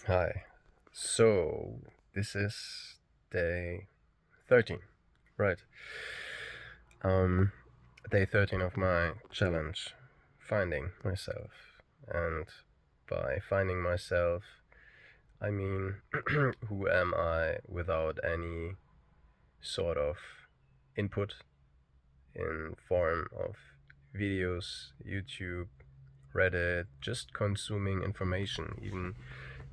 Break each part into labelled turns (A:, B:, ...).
A: Hi. So, this is day 13, right? Um, Day 13 of my challenge, finding myself. And by finding myself, I mean, who am I without any sort of input in form of videos, YouTube, Reddit, just consuming information, even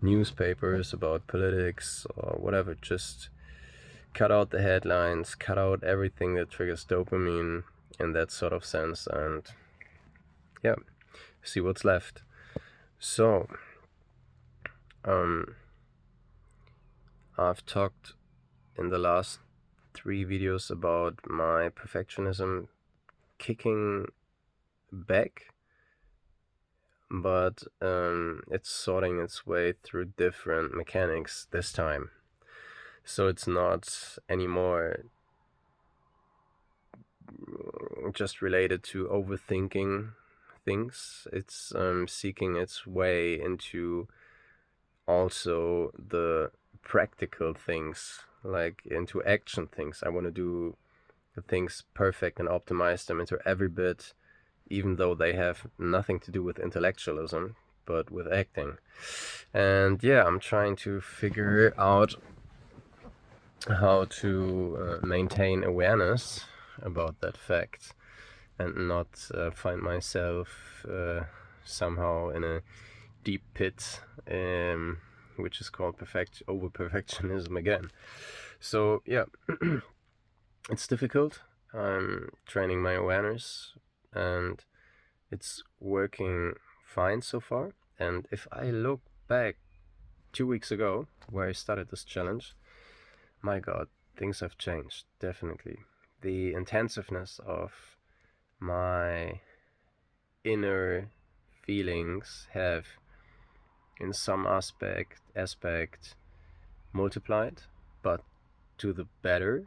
A: newspapers about politics or whatever. Just cut out the headlines, cut out everything that triggers dopamine in that sort of sense, and yeah, see what's left. So, um, I've talked in the last three videos about my perfectionism kicking back, but it's sorting its way through different mechanics this time. So it's not anymore just related to overthinking things. It's seeking its way into also the practical things, like into action things. I want to do the things perfect and optimize them into every bit, even though they have nothing to do with intellectualism, but with acting. And yeah, I'm trying to figure out how to maintain awareness about that fact and not find myself somehow in a deep pit, which is called over perfectionism again. So yeah, it's difficult. I'm training my awareness, and it's working fine so far. And if I look back 2 weeks ago, where I started this challenge, my God, things have changed definitely. The intensiveness of my inner feelings have in some aspect multiplied, but to the better,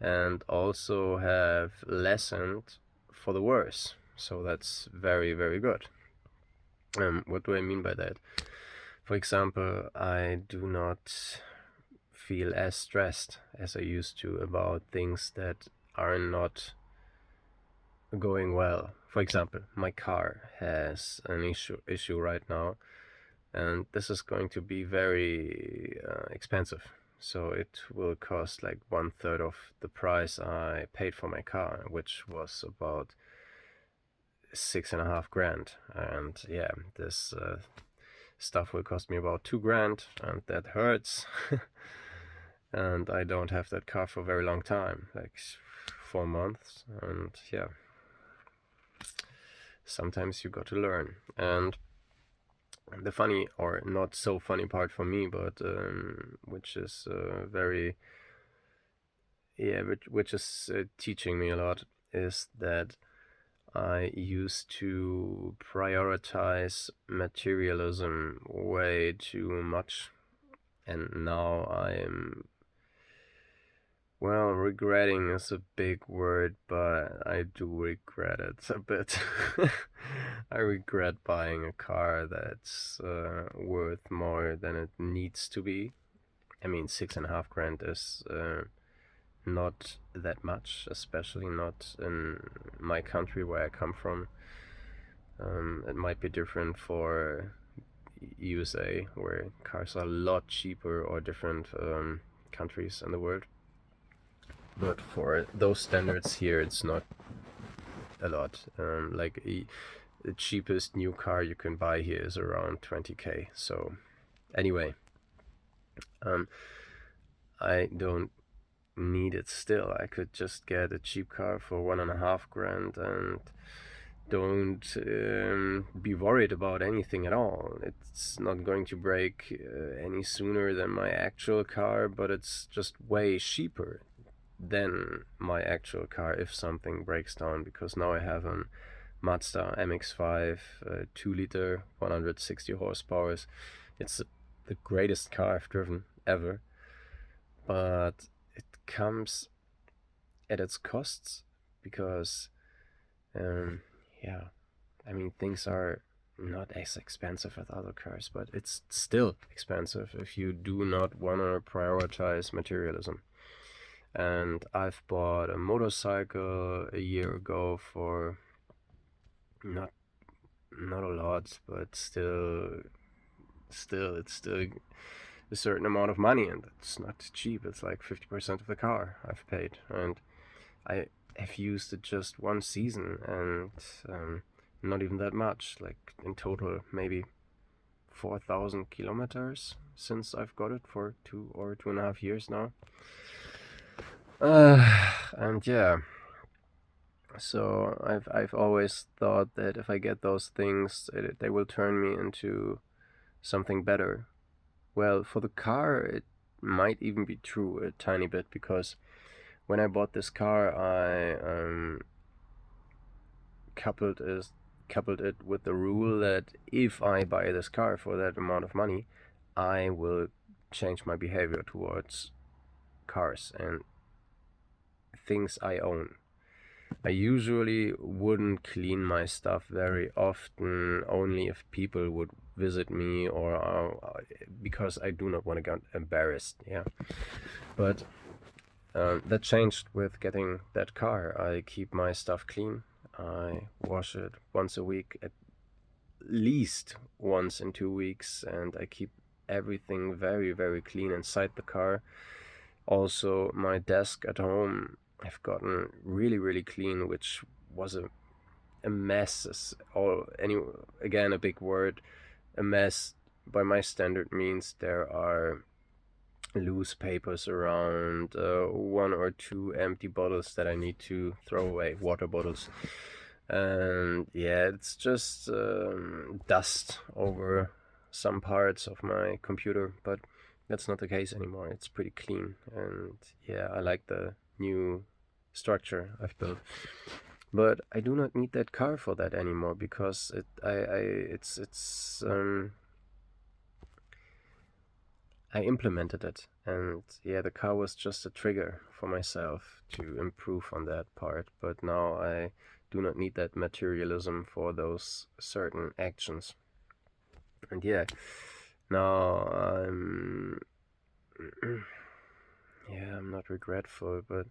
A: and also have lessened for the worse. So that's very, very good. What do I mean by that? For example, I do not feel as stressed as I used to about things that are not going well. For example, my car has an issue right now, and this is going to be very expensive. So it will cost like 1/3 of the price I paid for my car, which was about 6.5 grand. And yeah, this stuff will cost me about 2 grand, and that hurts. And I don't have that car for a very long time, like 4 months. And yeah, sometimes you got to learn. And the funny or not so funny part for me, but which is very which is teaching me a lot, is that I used to prioritize materialism way too much, and now I'm, well, regretting is a big word, but I do regret it a bit. I regret buying a car that's worth more than it needs to be. I mean, 6.5 grand is not that much, especially not in my country where I come from. It might be different for USA, where cars are a lot cheaper, or different countries in the world. But for those standards here, it's not a lot. The cheapest new car you can buy here is around 20K. So anyway, um, I don't need it still. I could just get a cheap car for 1.5 grand and don't be worried about anything at all. It's not going to break any sooner than my actual car, but it's just way cheaper than my actual car if something breaks down, because now I have a Mazda MX-5, 2 liter, 160 horsepower. It's the greatest car I've driven ever, but it comes at its costs, because um, yeah, I mean, things are not as expensive as other cars, but it's still expensive if you do not want to prioritize materialism. And I've bought a motorcycle a year ago for not not a lot, but still it's still a certain amount of money, and it's not cheap. It's like 50% of the car I've paid, and I have used it just one season, and not even that much. Like in total, maybe 4,000 kilometers since I've got it for 2 or 2.5 years now. And yeah, so I've always thought that if I get those things, they will turn me into something better. Well, for the car, it might even be true a tiny bit, because when I bought this car, I coupled it with the rule that if I buy this car for that amount of money, I will change my behavior towards cars and things I own. I usually wouldn't clean my stuff very often, only if people would visit me, or because I do not want to get embarrassed. Yeah, but that changed with getting that car. I keep my stuff clean. I wash it once a week, at least once in 2 weeks, and I keep everything very, very clean inside the car. Also, my desk at home, I've gotten really, really clean, which was a mess. Again, a big word. A mess by my standard means there are loose papers around, 1 or 2 empty bottles that I need to throw away, water bottles. And yeah, it's just dust over some parts of my computer, but that's not the case anymore. It's pretty clean, and yeah, I like the new structure I've built. But I do not need that car for that anymore, because I implemented it, and yeah, the car was just a trigger for myself to improve on that part. But now I do not need that materialism for those certain actions. And yeah, now yeah, I'm not regretful, but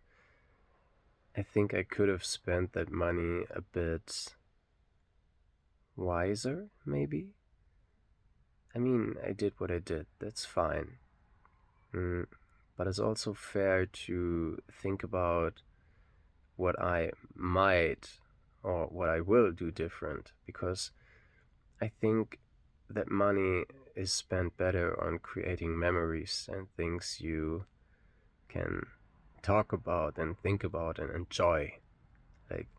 A: I think I could have spent that money a bit wiser, maybe. I mean, I did what I did. That's fine. Mm, but it's also fair to think about what I might or what I will do different, because I think that money is spent better on creating memories and things you can talk about and think about and enjoy, like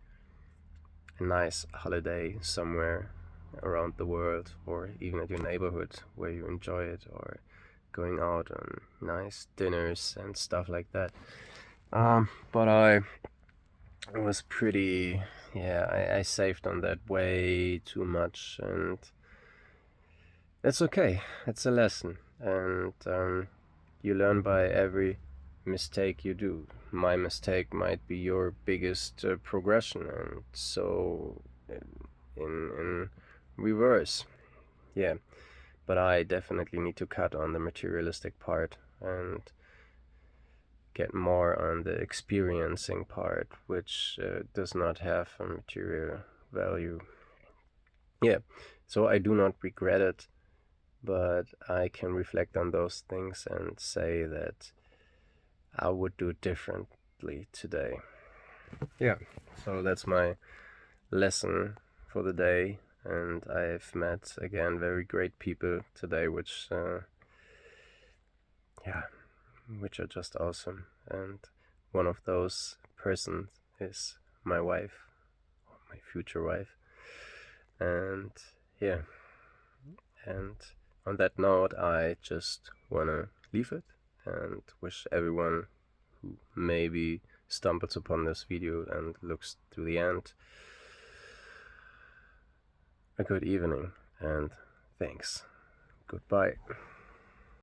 A: a nice holiday somewhere around the world, or even at your neighborhood where you enjoy it, or going out on nice dinners and stuff like that. But I was pretty, yeah, I saved on that way too much, and that's okay. It's a lesson, and you learn by every mistake you do. My mistake might be your biggest progression, and so in reverse, yeah. But I definitely need to cut on the materialistic part and get more on the experiencing part, which does not have a material value. Yeah, so I do not regret it, but I can reflect on those things and say that I would do it differently today. Yeah, so that's my lesson for the day, and I've met again very great people today, yeah, which are just awesome. And one of those persons is my wife, my future wife. And yeah, and on that note, I just wanna leave it and wish everyone who maybe stumbles upon this video and looks to the end a good evening, and thanks. Goodbye.